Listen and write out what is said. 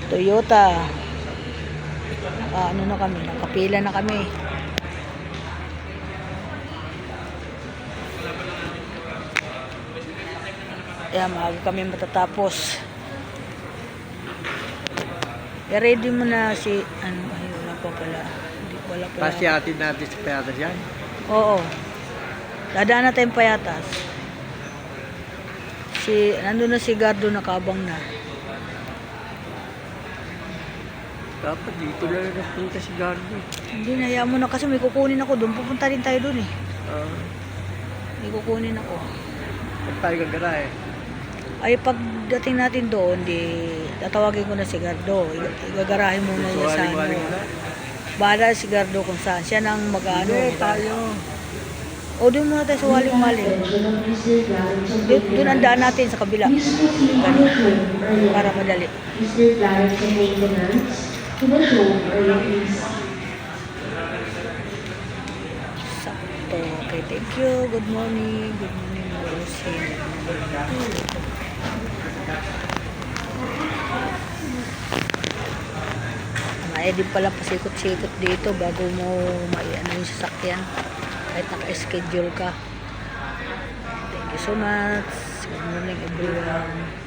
Toyota. Ano na kami, nakapila na kami. Ayan, maaga kami matatapos. I-ready mo na si, ano, ay wala pa pala. Hindi, wala pala. Kasi atin natin sa payatas yan. Oo. Dadaan na tayong payatas. Nandun na si Gardo, nakabang na. Dapat dito lang napunta si Gardo. Hindi, naya mo na kasi may kukunin ako doon. Pupunta rin tayo doon eh. May kukunin ako. Pag tayo gagara eh. Ay, pagdating natin doon, tatawagin ko na si Gardo. Igagarahin muna niya sa ano. Bahala si Gardo kung saan. Siya nang mag-ano. Hindi, tayo. O, doon muna tayo sa waling-waling. Doon ang daan natin sa kabila. Ganun. Para madali. Sakto. Okay, thank you. Good morning. Good morning, Rosie. Din pala pasikot-sikot dito bago mo maiano yung sasakyan kahit naka-schedule ka. Thank you so much. Good morning everyone.